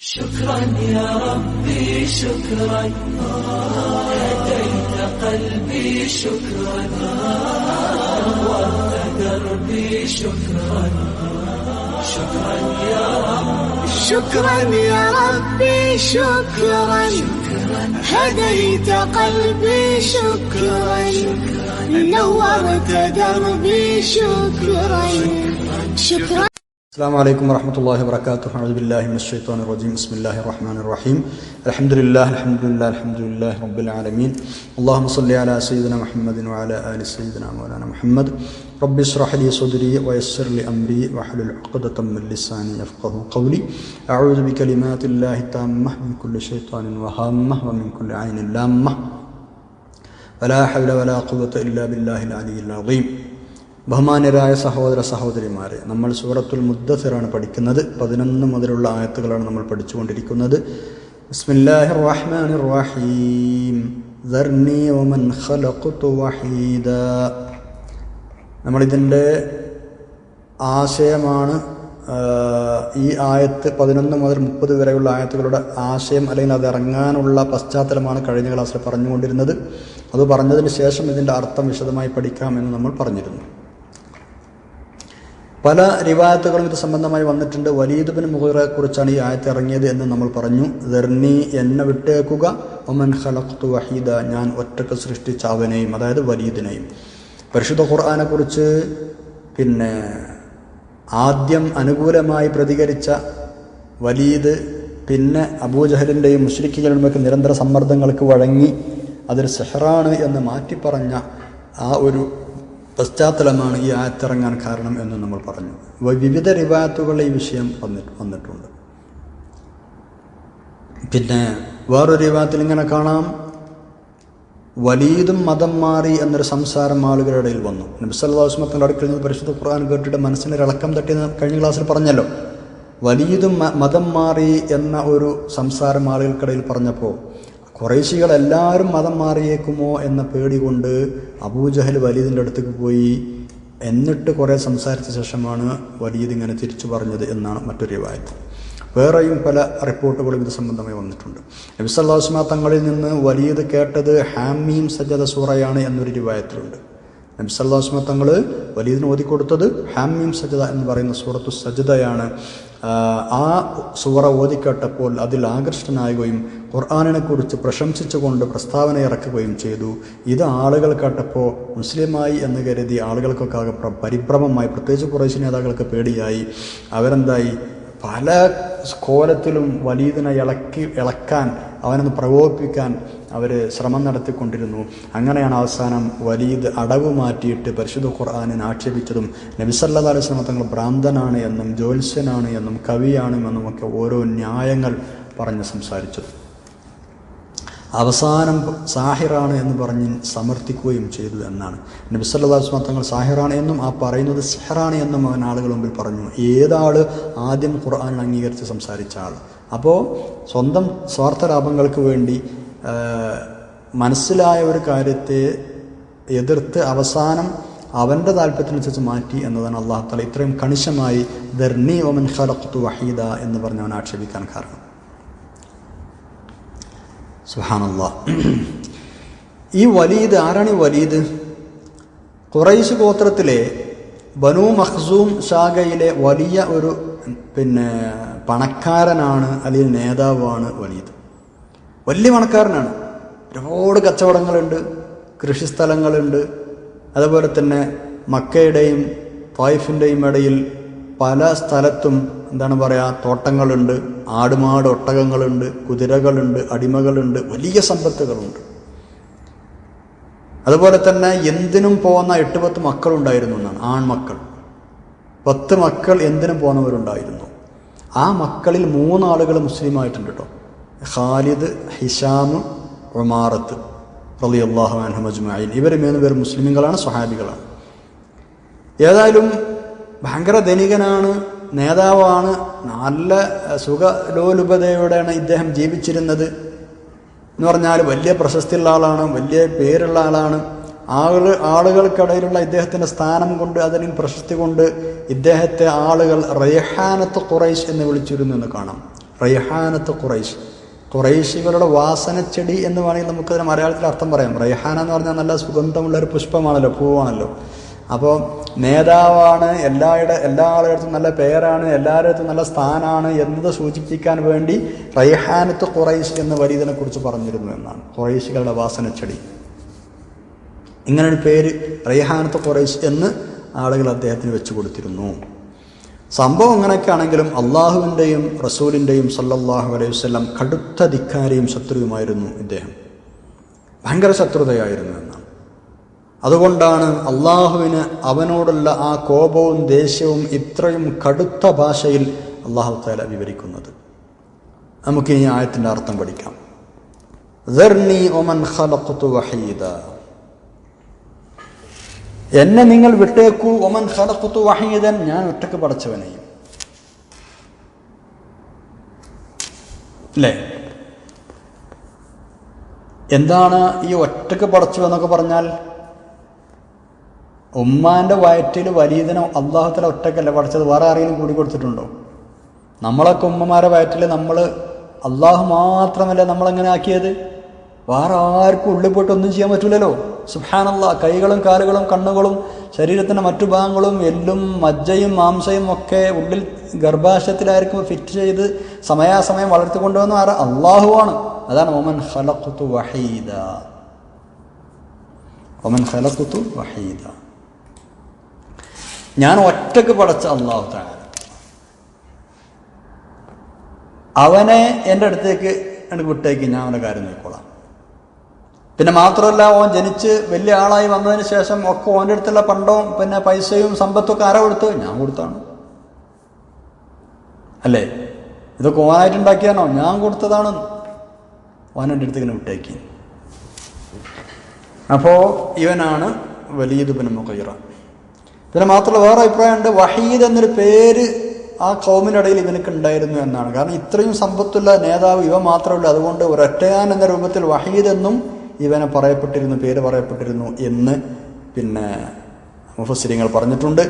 شكرا يا ربي شكرا هديت قلبي شكرا نورت دربي شكرا شكرا يا ربي شكرا يا ربي شكرا هديت قلبي شكرا نورت دربي شكرا شكرا. السلام عليكم ورحمة الله وبركاته. أعوذ بالله من الشيطان الرجيم. بسم الله الرحمن الرحيم. الحمد لله رب العالمين. اللهم صل على سيدنا محمد وعلى آل سيدنا مولانا محمد. رب اشرح لي صدري ويسر لي أمري واحلل عقدة من لساني يفقهوا قولي. أعوذ بكلمات الله التامة من كل شيطان وهامة ومن كل عين لامة ولا حول ولا قوة إلا بالله العلي العظيم. ബഹുമാന്യരായ സഹോദര സഹോദരിമാരെ, നമ്മൾ സൂറത്തുൽ മുദ്ദസിറാണ് പഠിക്കുന്നത്. 11 മുതലുള്ള ആയത്തുകളാണ് നമ്മൾ പഠിച്ചുകൊണ്ടിരിക്കുന്നത്. ബിസ്മില്ലാഹിർ റഹ്മാനിർ റഹീം. ദർനി വമൻ ഖലഖതു വഹീദാ. നമ്മളിതിൻ്റെ ആശയമാണ് ഈ ആയത്ത് 11 മുതൽ 30 വരെയുള്ള ആയത്തുകളുടെ ആശയം അല്ലെങ്കിൽ അത് ഇറങ്ങാനുള്ള പശ്ചാത്തലമാണ് കഴിഞ്ഞ ക്ലാസ്സിൽ പറഞ്ഞുകൊണ്ടിരുന്നത്. അത് പറഞ്ഞതിന് ശേഷം ഇതിൻ്റെ അർത്ഥം വിശദമായി പഠിക്കാമെന്ന് നമ്മൾ പറഞ്ഞിരുന്നു. പല റിവായത്തുകളും ഇത് സംബന്ധമായി വന്നിട്ടുണ്ട്. വലീദ് ബിൻ മുഗീറയെ കുറിച്ചാണ് ഈ ആയത്ത് ഇറങ്ങിയത് എന്ന് നമ്മൾ പറഞ്ഞു. ദർനി, എന്നെ വിട്ടേക്കുക, വമൻ ഖലഖ്തു വഹീദ, ഞാൻ ഒറ്റക്ക് സൃഷ്ടിച്ച അവനെയും, അതായത് വലീദിനെയും. പരിശുദ്ധ ഖുർആനെ കുറിച്ച് ആദ്യം അനുകൂലമായി പ്രതികരിച്ച വലീദ് പിന്നെ അബൂജഹലിൻ്റെയും മുശ്രിക്കുകളുമൊക്കെ നിരന്തര സമ്മർദ്ദങ്ങൾക്ക് വഴങ്ങി അതൊരു സിഹ്റാണ് എന്ന് മാറ്റിപ്പറഞ്ഞ ആ ഒരു പശ്ചാത്തലമാണ് ഈ ആയത്തിറങ്ങാൻ കാരണം എന്ന് നമ്മൾ പറഞ്ഞു. വിവിധ റിവായത്തുകളിൽ ഈ വിഷയം വന്നിട്ടുണ്ട്. പിന്നെ വേറൊരു റിവായത്തിൽ ഇങ്ങനെ കാണാം, വലീദും മതം മാറി എന്നൊരു സംസാരം ആളുകളുടെ ഇടയിൽ വന്നു. നബി സല്ലല്ലാഹു അലൈഹി വസല്ലം അടുക്കൽ നിന്ന് പരിശുദ്ധ ഖുർആൻ കേട്ടിട്ട് മനസ്സിന് ഇളക്കം തട്ടിയെന്ന് കഴിഞ്ഞ ക്ലാസ്സിൽ പറഞ്ഞല്ലോ. വലീദും മതം മാറി എന്ന ഒരു സംസാരം ആളുകൾക്കിടയിൽ പറഞ്ഞപ്പോൾ ഖുറൈശികൾ എല്ലാവരും മതം മാറിയേക്കുമോ എന്ന പേടി കൊണ്ട് അബൂജഹൽ വലീദിൻ്റെ അടുത്തേക്ക് പോയി. എന്നിട്ട് കുറേ സംസാരിച്ച ശേഷമാണ് വലീദ് ഇങ്ങനെ തിരിച്ചു പറഞ്ഞത് എന്നാണ് മറ്റൊരു റിവായത്ത്. വേറെയും പല റിപ്പോർട്ടുകളും ഇത് സംബന്ധമായി വന്നിട്ടുണ്ട്. നബി സല്ലല്ലാഹു അലൈഹി വസല്ലം തങ്ങളിൽ നിന്ന് വലീദ് കേട്ടത് ഹാമീം സജദ സൂറയാണ് എന്നൊരു റിവായത്തിലുണ്ട്. നബി സല്ലല്ലാഹു അലൈഹി വസല്ലം തങ്ങൾ വലീദിന് ഓതിക്കൊടുത്തത് ഹാമീം സജദ എന്ന് പറയുന്ന സൂറത്തു സജദയാണ്. ആ സൂറ ഓതിക്കേട്ടപ്പോൾ അതിൽ ആകൃഷ്ടനാകുകയും ഖുർആനിനെ കുറിച്ച് പ്രശംസിച്ചുകൊണ്ട് പ്രസ്താവന ഇറക്കുകയും ചെയ്തു. ഇത് ആളുകൾ കേട്ടപ്പോൾ മുസ്ലിമായി എന്ന് കരുതി ആളുകൾക്കൊക്കെ ആകെ പരിഭ്രമമായി, പ്രത്യേകിച്ച് ഖുറൈശി നേതാക്കൾക്ക് പേടിയായി. അവരെന്തായി, പല കോലത്തിലും വലീദിനെ ഇളക്കാൻ, അവനൊന്ന് പ്രകോപിപ്പിക്കാൻ അവർ ശ്രമം നടത്തിക്കൊണ്ടിരുന്നു. അങ്ങനെയാണ് അവസാനം വലീദ് അടവ് മാറ്റിയിട്ട് പരിശുദ്ധ ഖുർആനിനെ ആക്ഷേപിച്ചതും നബി സല്ലല്ലാഹു അലൈഹി വസല്ലം തങ്ങൾ ഭ്രാന്തനാണ് എന്നും ജ്യോത്സ്യനാണ് എന്നും കവിയാണ് എന്നും ഒക്കെ ഓരോ ന്യായങ്ങൾ പറഞ്ഞ് സംസാരിച്ചത്. അവസാനം സാഹിറാണ് എന്ന് പറഞ്ഞ് സമർത്ഥിക്കുകയും ചെയ്തു എന്നാണ്. നബി സല്ലല്ലാഹു അലൈഹി വസല്ലം തങ്ങൾ സാഹിറാണ് എന്നും ആ പറയുന്നത് സിഹ്റാണ് എന്നും അവൻ ആളുകൾ മുമ്പിൽ പറഞ്ഞു. ഏതാൾ ആദ്യം ഖുർആൻ അംഗീകരിച്ച് സംസാരിച്ച ആൾ. അപ്പോൾ സ്വന്തം സ്വാർത്ഥ ലാഭങ്ങൾക്ക് വേണ്ടി മനസ്സിലായ ഒരു കാര്യത്തെ എതിർത്ത് അവസാനം അവൻ്റെ താല്പര്യത്തിനനുസരിച്ച് മാറ്റി എന്നതാണ് അല്ലാഹു തആല ഇത്രയും കണിശമായി ദർനി വമൻ ഖലഖ്തു വഹീദ എന്ന് പറഞ്ഞ് അവൻ ആക്ഷേപിക്കാൻ കാരണം. സുബ്ഹാനല്ലാഹ്. ഈ വലീദ് ആരാണ്? ഈ വലീദ് ഖുറൈശ് ഗോത്രത്തിലെ ബനൂ മഖ്സൂം ശാഖയിലെ വലിയ ഒരു പണക്കാരനാണ്, അല്ലെങ്കിൽ നേതാവാണ് വലീദ്. വലിയ പണക്കാരനാണ്. ഒരുപാട് കച്ചവടങ്ങളുണ്ട്, കൃഷിസ്ഥലങ്ങളുണ്ട്. അതുപോലെ തന്നെ മക്കയുടെയും ത്വായിഫിൻ്റെയും ഇടയിൽ പല സ്ഥലത്തും തോട്ടങ്ങളുണ്ട്, ആടുമാട് ഒട്ടകങ്ങളുണ്ട്, കുതിരകളുണ്ട്, അടിമകളുണ്ട്, വലിയ സമ്പത്തുകളുണ്ട്. അതുപോലെ തന്നെ എന്തിനും പോകുന്ന 8-10 മക്കളുണ്ടായിരുന്നു എന്നാണ്, ആൺമക്കൾ. 10 മക്കൾ എന്തിനും പോകുന്നവരുണ്ടായിരുന്നു. ആ മക്കളിൽ 3 ആളുകൾ മുസ്ലിമായിട്ടുണ്ട് കേട്ടോ. ഖാലിദ്, ഹിഷാം, ഉമാറത്ത് റളിയല്ലാഹു അൻഹും അജ്മഈൻ. ഇവർ 3 പേർ മുസ്ലിമുകളാണ്, സ്വഹാബികളാണ്. ഏതായാലും ഭയങ്കര ധനികനാണ്, നേതാവാണ്. നല്ല സുഖലോലുപതയോടെയാണ് ഇദ്ദേഹം ജീവിച്ചിരുന്നത്. എന്ന് പറഞ്ഞാൽ വലിയ പ്രശസ്തിയുള്ള ആളാണ്, വലിയ പേരുള്ള ആളാണ്. ആളുകൾക്കിടയിലുള്ള ഇദ്ദേഹത്തിൻ്റെ സ്ഥാനം കൊണ്ട്, അതിനും പ്രശസ്തി കൊണ്ട് ഇദ്ദേഹത്തെ ആളുകൾ റൈഹാനത്ത് ഖുറൈശ് എന്ന് വിളിച്ചിരുന്നു എന്ന് കാണാം. റൈഹാനത്ത് ഖുറൈശ്, ഖുറൈശികളുടെ വാസനച്ചെടി എന്ന് വേണമെങ്കിൽ നമുക്കതിന് മലയാളത്തിൽ അർത്ഥം പറയാം. റൈഹാന എന്ന് പറഞ്ഞാൽ നല്ല സുഗന്ധമുള്ളൊരു പുഷ്പമാണല്ലോ, പൂവാണല്ലോ. അപ്പോൾ നേതാവാണ്, എല്ലാ ആളുകൾക്കും നല്ല പേരാണ്, എല്ലാവരുടെ നല്ല സ്ഥാനമാണ് എന്നത് സൂചിപ്പിക്കാൻ വേണ്ടി റൈഹാനത്ത് ഖുറൈശ് എന്ന വരീതിനെക്കുറിച്ച് പറഞ്ഞിരുന്നു എന്നാണ്. ഖുറൈശികളുടെ വാസനച്ചെടി, ഇങ്ങനൊരു പേര് റൈഹാനത്ത് ഖുറൈശ് എന്ന് ആളുകൾ അദ്ദേഹത്തിന് വെച്ചു കൊടുത്തിരുന്നു. സംഭവം അങ്ങനെയൊക്കെ ആണെങ്കിലും അള്ളാഹുവിൻ്റെയും റസൂലിൻ്റെയും സല്ലല്ലാഹു അലൈഹി വസല്ലം കടുത്ത ധിക്കാരിയും ശത്രുവുമായിരുന്നു ഇദ്ദേഹം. ഭയങ്കര ശത്രുതയായിരുന്നു എന്നാണ്. അതുകൊണ്ടാണ് അള്ളാഹുവിന് അവനോടുള്ള ആ കോപവും ദേഷ്യവും ഇത്രയും കടുത്ത ഭാഷയിൽ അള്ളാഹു തആല വിവരിക്കുന്നത്. നമുക്കിനി ആയത്തിൻ്റെ അർത്ഥം പഠിക്കാം. ദർനി വമൻ ഖലഖ്തു വഹീദ, എന്നെ നിങ്ങൾ വിട്ടേക്കൂ. വമൻ ഖലഖ്തു വഹീദൻ, ഞാൻ ഒറ്റക്ക് പടച്ചവനെയും. അല്ലേ? എന്താണ് ഈ ഒറ്റക്ക് പടച്ചു എന്നൊക്കെ പറഞ്ഞാൽ? ഉമ്മാൻ്റെ വയറ്റിൽ വലീദിനെ അള്ളാഹു തആല ഒറ്റക്കല്ല പഠിച്ചത്, വേറെ ആരെങ്കിലും കൂടി കൊടുത്തിട്ടുണ്ടോ? നമ്മളൊക്കെ ഉമ്മമാരെ വയറ്റിൽ നമ്മൾ അള്ളാഹു മാത്രമല്ല നമ്മളെങ്ങനെ ആക്കിയത്? വേറെ ആർക്കും ഉള്ളിൽ പോയിട്ട് ഒന്നും ചെയ്യാൻ പറ്റില്ലല്ലോ. സുബ്ഹാനല്ലാഹ്. കൈകളും കാലുകളും കണ്ണുകളും ശരീരത്തിൻ്റെ മറ്റു ഭാഗങ്ങളും എല്ലും മജ്ജയും മാംസയും ഒക്കെ ഉള്ളിൽ ഗർഭാശയത്തിലായിരിക്കും ഫിറ്റ് ചെയ്ത് സമയാസമയം വളർത്തിക്കൊണ്ടുവന്ന ആരാ? അള്ളാഹുവാണ്. അതാണ് വമൻ ഖലഖ്തു വഹീദ. വമൻ ഖലഖ്തു വഹീദ, ഞാൻ ഒറ്റക്ക് പടച്ച അള്ളാഹു തആല, അവനെ എൻ്റെ അടുത്തേക്ക് എനിക്ക് വിട്ടേക്ക്, ഞാൻ അവൻ്റെ കാര്യം നോക്കിക്കോളാം. പിന്നെ മാത്രമല്ല, ഓൻ ജനിച്ച് വലിയ ആളായി വന്നതിന് ശേഷം ഒക്കെ ഓൻ്റെ അടുത്തുള്ള പണ്ടവും പിന്നെ പൈസയും സമ്പത്തൊക്കെ ആരാ കൊടുത്ത്? ഞാൻ കൊടുത്താണ്. അല്ലേ? ഇതൊക്കെ ഓനായിട്ടുണ്ടാക്കിയാണോ? ഞാൻ കൊടുത്തതാണ്. ഓനെൻ്റെ അടുത്ത് ഇങ്ങനെ വിട്ടേക്ക്. അപ്പോൾ ഇവനാണ് വലീദ് ഇബ്നു മുഗീറ. പിന്നെ മാത്രമല്ല വേറെ അഭിപ്രായമുണ്ട്, വഹീദ് എന്നൊരു പേര് ആ ഖൗമിൻ്റെ ഇടയിൽ ഇവനക്ക് ഉണ്ടായിരുന്നു എന്നാണ്. കാരണം ഇത്രയും സമ്പത്തുള്ള നേതാവ് ഇവ മാത്രമല്ല, അതുകൊണ്ട് ഒരൊറ്റയാൻ എന്ന രൂപത്തിൽ വഹീദ് എന്നും ഇവനെ പറയപ്പെട്ടിരുന്നു, പേര് പറയപ്പെട്ടിരുന്നു എന്ന് പിന്നെ മുഫസ്സിരിങ്ങൾ പറഞ്ഞിട്ടുണ്ട്.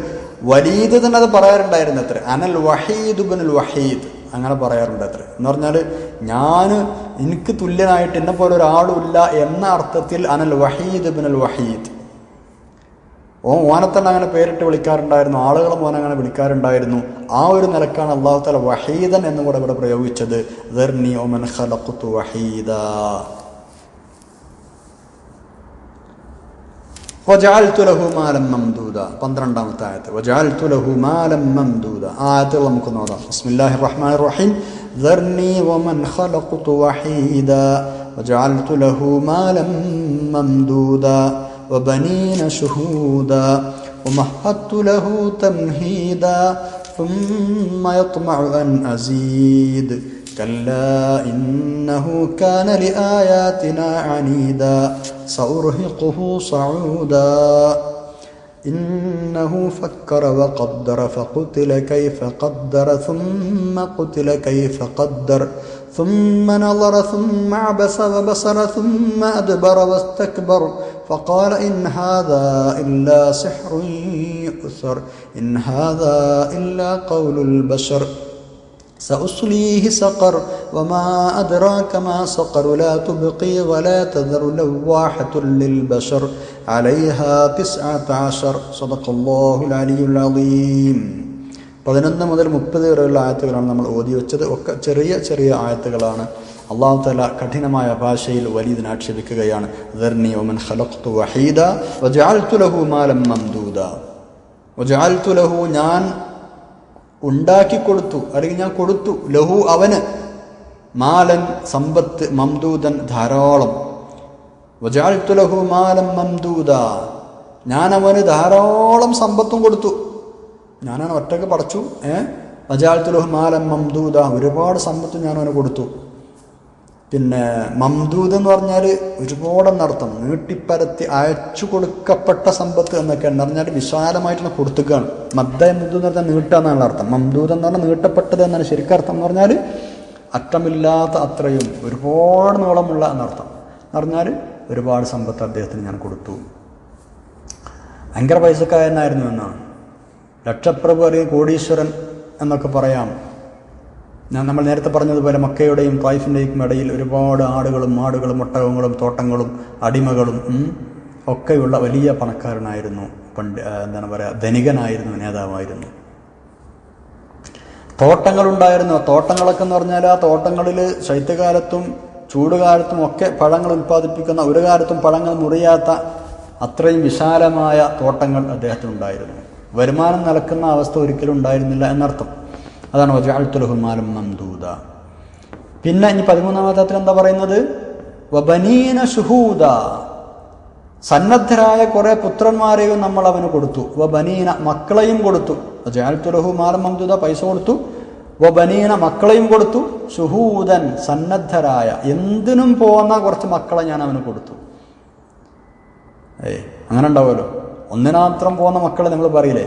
വലീദ് തന്നെ അത് പറയാറുണ്ടായിരുന്നു അത്ര, അനൽ വഹീദ് ഇബ്നുൽ വഹീദ്, അങ്ങനെ പറയാറുണ്ട് അത്ര. എന്ന് പറഞ്ഞാൽ എനിക്ക് തുല്യനായിട്ട് എന്നെ പോലെ ഒരാളും ഇല്ല എന്ന അർത്ഥത്തിൽ അനൽ വഹീദ് ഇബ്നുൽ വഹീദ്. ഓനെ തന്നെ അങ്ങനെ പേരിട്ട് വിളിക്കാറുണ്ടായിരുന്നു, ആളുകളും ഓനെ അങ്ങനെ വിളിക്കാറുണ്ടായിരുന്നു. ആ ഒരു നിലക്കാണ് അല്ലാഹു തആല വഹീദൻ എന്ന് കൂടെ ഇവിടെ പ്രയോഗിച്ചത്. ദർനി വമൻ ഖലഖ്തു വഹീദ. വജഅൽതു ലഹു മാലൻ മംദൂദ, 12ാമത്തെ ആയത്ത്. വജഅൽതു ലഹു മാലൻ മംദൂദ. ആ ആയത്ത് നമുക്ക് നോക്കാം. ബിസ്മില്ലാഹിർ റഹ്മാനിർ റഹീം. ദർനി വമൻ ഖലഖ്തു വഹീദ വജഅൽതു ലഹു മാലൻ മംദൂദ وبنين شهودا ومهدت له تمهيدا ثم يطمع أن أزيد كلا إنه كان لآياتنا عنيدا سأرهقه صعودا إنه فكر وقدر فقتل كيف قدر ثم قتل كيف قدر ثم نظر ثم عبس وبصر ثم أدبر واستكبر فقال إن هذا إلا سحر يؤثر إن هذا إلا قول البشر سأصليه سقر وما أدراك ما سقر لا تبقي ولا تذر لواحة للبشر عليها 19 صدق الله العلي العظيم. 11 മുതൽ 30 വരെയുള്ള ആയത്തുകളാണ് നമ്മൾ ഓതി വെച്ചത്. ഒക്കെ ചെറിയ ചെറിയ ആയത്തുകളാണ്. അല്ലാഹു തആല കഠിനമായ ഭാഷയിൽ വലീദിനെ ആക്ഷേപിക്കുകയാണ്. ദർനി വമൻ ഖലഖ്തു വഹീദ വജഅൽതു ലഹു മാലൻ മംദൂദ. വജഅൽതു ലഹു, ഞാൻ ഉണ്ടാക്കി കൊടുത്തു, അല്ലെങ്കിൽ ഞാൻ കൊടുത്തു, ലഹു അവന്, മാലൻ സമ്പത്ത്, മംദൂദൻ ധാരാളം. വജഅൽതു ലഹു മാലൻ മംദൂദ, ഞാൻ അവന് ധാരാളം സമ്പത്തും കൊടുത്തു. ഞാനാണ് ഒറ്റക്ക് പടച്ചു. വജഅൽതു ലഹു മാലൻ മംദൂദ, ഒരുപാട് സമ്പത്ത് ഞാൻ അവന് കൊടുത്തു. പിന്നെ മംദൂദ് എന്ന് പറഞ്ഞാൽ ഒരുപാടെന്നർത്ഥം, നീട്ടിപ്പരത്തി അയച്ചു കൊടുക്കപ്പെട്ട സമ്പത്ത് എന്നൊക്കെ എന്ന് പറഞ്ഞാൽ വിശാലമായിട്ട് കൊടുത്തുകയാണ്. മദ്ദ മുദ് എന്ന് പറഞ്ഞാൽ നീട്ടുക എന്നാണ് അർത്ഥം. മംദൂദ് എന്ന് പറഞ്ഞാൽ നീട്ടപ്പെട്ടത് എന്നാണ് ശരിക്കും അർത്ഥം. എന്ന് പറഞ്ഞാൽ അറ്റമില്ലാത്ത അത്രയും ഒരുപാട് നീളമുള്ള എന്നർത്ഥം. എന്ന് പറഞ്ഞാൽ ഒരുപാട് സമ്പത്ത് അദ്ദേഹത്തിന് ഞാൻ കൊടുത്തു. ഭയങ്കര പൈസക്കാരനായിരുന്നു എന്നാണ്. ലക്ഷപ്രഭു അല്ലെങ്കിൽ കോടീശ്വരൻ എന്നൊക്കെ പറയാം. നമ്മൾ നേരത്തെ പറഞ്ഞതുപോലെ മക്കയുടെയും തായിഫിൻ്റെയും ഇടയിൽ ഒരുപാട് ആടുകളും മാടുകളും ഒട്ടകങ്ങളും തോട്ടങ്ങളും അടിമകളും ഒക്കെയുള്ള വലിയ പണക്കാരനായിരുന്നു. എന്താണ് പറയുക, ധനികനായിരുന്നു, നേതാവായിരുന്നു. തോട്ടങ്ങളുണ്ടായിരുന്നു. തോട്ടങ്ങളൊക്കെ എന്ന് പറഞ്ഞാൽ ആ തോട്ടങ്ങളിൽ ശൈത്യകാലത്തും ചൂടുകാലത്തും ഒക്കെ പഴങ്ങൾ ഉൽപ്പാദിപ്പിക്കുന്ന, ഒരു കാലത്തും പഴങ്ങൾ മുറിയാത്ത അത്രയും വിശാലമായ തോട്ടങ്ങൾ അദ്ദേഹത്തിനുണ്ടായിരുന്നു. വരുമാനം നിലക്കുന്ന അവസ്ഥ ഒരിക്കലും ഉണ്ടായിരുന്നില്ല എന്നർത്ഥം. അതാണ് വജഅൽതു ലഹു മാലൻ മംദൂദ. പിന്നെ ഇനി 13-ാമത്തെ എന്താ പറയുന്നത്? വബനീന ശുഹൂദ, സന്നദ്ധരായ കുറെ പുത്രന്മാരെയും നമ്മൾ അവന് കൊടുത്തു. വബനീന, മക്കളെയും കൊടുത്തു. വജഅൽതു ലഹു മാലൻ മംദൂദ, പൈസ കൊടുത്തു. വബനീന, മക്കളെയും കൊടുത്തു. ശുഹൂദൻ, സന്നദ്ധരായ, എന്തിനും പോകുന്ന കുറച്ച് മക്കളെ ഞാൻ അവന് കൊടുത്തു. അങ്ങനെ ഉണ്ടാവുമല്ലോ, ഒന്നിനാത്രം പോകുന്ന മക്കളെ നമ്മൾ പറയില്ലേ,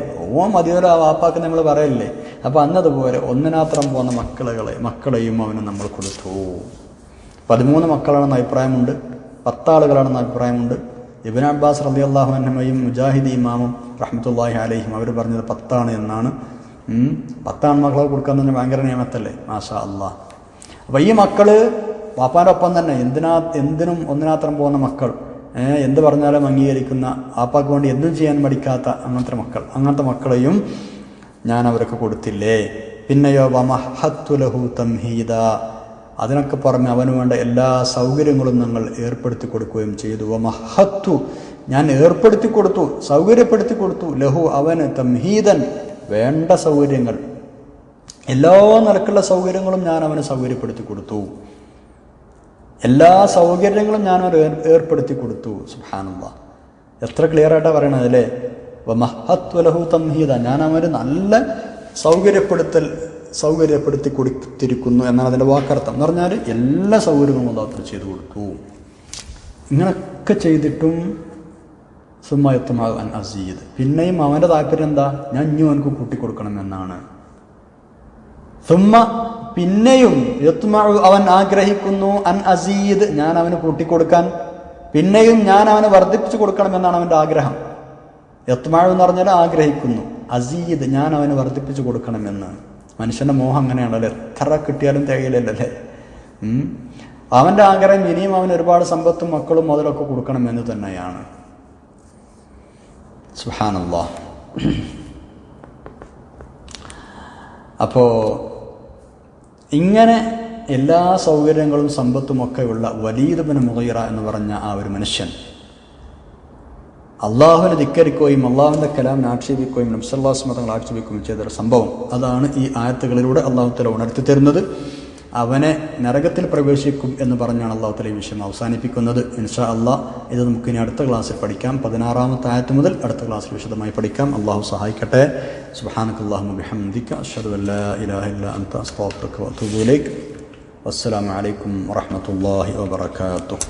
മതിയോരോ ആ വാപ്പാക്ക് നമ്മൾ പറയില്ലേ. അപ്പം അന്നതുപോലെ ഒന്നിനാത്രം പോകുന്ന മക്കളെയും അവന് നമ്മൾ കൊടുത്തു. 13 മക്കളാണെന്ന് അഭിപ്രായമുണ്ട്, 10 ആളുകളാണെന്ന് അഭിപ്രായമുണ്ട്. ഇബ്നു അബ്ബാസ് റളിയല്ലാഹു അൻഹുമയും മുജാഹിദ് ഇമാമും റഹ്മത്തുള്ളാഹി അലൈഹിം അവർ പറഞ്ഞത് 10 എന്നാണ്. 10 മക്കളെ കൊടുക്കാൻ തന്നെ ഭയങ്കര നിയമത്തല്ലേ, മാഷാ അല്ലാഹ്. അപ്പം ഈ മക്കള് വാപ്പാൻ്റെ ഒപ്പം തന്നെ എന്തിനും ഒന്നിനാത്രം പോകുന്ന മക്കൾ, എന്ത് പറഞ്ഞാലും അംഗീകരിക്കുന്ന, ആപ്പാക്ക് വേണ്ടി എന്തും ചെയ്യാൻ മടിക്കാത്ത അങ്ങനത്തെ മക്കളെയും ഞാൻ അവർക്ക് കൊടുത്തില്ലേ. പിന്നെയോ വമഹത്തു ലഹു തംഹീദ, അതിനൊക്കെ പുറമെ അവന് വേണ്ട എല്ലാ സൗകര്യങ്ങളും ഞങ്ങൾ ഏർപ്പെടുത്തി കൊടുക്കുകയും ചെയ്തു. വമഹത്തു, ഞാൻ ഏർപ്പെടുത്തി കൊടുത്തു, സൗകര്യപ്പെടുത്തി കൊടുത്തു. ലഹു, അവന്, തംഹീദൻ, വേണ്ട സൗകര്യങ്ങൾ, എല്ലാ നിലക്കുള്ള സൗകര്യങ്ങളും ഞാൻ അവന് സൗകര്യപ്പെടുത്തി കൊടുത്തു. എല്ലാ സൗകര്യങ്ങളും ഞാൻ ഏർപ്പെടുത്തി കൊടുത്തു. സുബ്ഹാനല്ലാഹ്, എത്ര ക്ലിയർ ആയിട്ടാണ് പറയണത് അല്ലേ? വമഹത്തു ലഹു തംഹീദ, ഞാൻ അവന് നല്ല സൗകര്യപ്പെടുത്തി കൊടുത്തിരിക്കുന്നു എന്നാണ് അതിൻ്റെ വാക്കർത്ഥം. എന്ന് പറഞ്ഞാൽ എല്ലാ സൗകര്യങ്ങളും അല്ലാഹു ചെയ്തു കൊടുത്തു. ഇങ്ങനൊക്കെ ചെയ്തിട്ടും സുമ്മയത്തുമാ അൻ അസീദ്, പിന്നെയും അവൻ്റെ താല്പര്യം എന്താ? ഞാൻ ഇനിയും അവനക്ക് കൂട്ടിക്കൊടുക്കണം എന്നാണ്. സുമ്മ, പിന്നെയും യത്മഉ, അവൻ ആഗ്രഹിക്കുന്നു, അൻ അസീദ്, ഞാൻ അവന് കൂട്ടിക്കൊടുക്കാൻ, പിന്നെയും ഞാൻ അവന് വർദ്ധിപ്പിച്ചു കൊടുക്കണമെന്നാണ് അവൻ്റെ ആഗ്രഹം. യത്മഉ എന്ന് പറഞ്ഞാൽ ആഗ്രഹിക്കുന്നു, അസീദ്, ഞാൻ അവന് വർദ്ധിപ്പിച്ചു കൊടുക്കണമെന്ന്. മനുഷ്യൻ്റെ മോഹം അങ്ങനെയാണല്ലേ, എത്ര കിട്ടിയാലും തികയില്ലല്ലേ. അവൻ്റെ ആഗ്രഹം ഇനിയും അവന് ഒരുപാട് സമ്പത്തും മക്കളും മുതലൊക്കെ കൊടുക്കണമെന്ന് തന്നെയാണ്. സുബ്ഹാനല്ലാഹ്. അപ്പോൾ ഇങ്ങനെ എല്ലാ സൗകര്യങ്ങളും സമ്പത്തുമൊക്കെയുള്ള വലീദ് ഇബ്നു മുഗീറ എന്ന് പറഞ്ഞ ആ ഒരു മനുഷ്യൻ അള്ളാഹുവിനെ ധിക്കരിക്കുകയും അള്ളാഹുവിൻ്റെ കലാമിനെ ആക്ഷേപിക്കുകയും നബി സല്ലല്ലാഹു അലൈഹി വസല്ലം തങ്ങളെ ആക്ഷേപിക്കുകയും ചെയ്തൊരു സംഭവം, അതാണ് ഈ ആയത്തുകളിലൂടെ അള്ളാഹു തആല ഉണർത്തി തരുന്നത്. അവനെ നരകത്തിൽ പ്രവേശിക്കും എന്ന് പറഞ്ഞാണ് അള്ളാഹു തആല ഈ വിഷയം അവസാനിപ്പിക്കുന്നത്. ഇൻഷാ അള്ളാഹ് ഇത് നമുക്കിനി അടുത്ത ക്ലാസ്സിൽ പഠിക്കാം. 16-ാമത്തെ ആയത്ത് മുതൽ അടുത്ത ക്ലാസ്സിൽ വിശദമായി പഠിക്കാം. അള്ളാഹു സഹായിക്കട്ടെ. സുബ്ഹാനകല്ലാഹുമ്മ ബിഹംദിക അശ്ഹദു അൻ ലാ ഇലാഹ ഇല്ലാ അൻത അസ്തഗ്ഫിറുക വഅതൂബു ഇലൈക്. വസ്സലാമു അലൈക്കും വറഹ്മത്തുള്ളാഹി വബറകാതുഹു.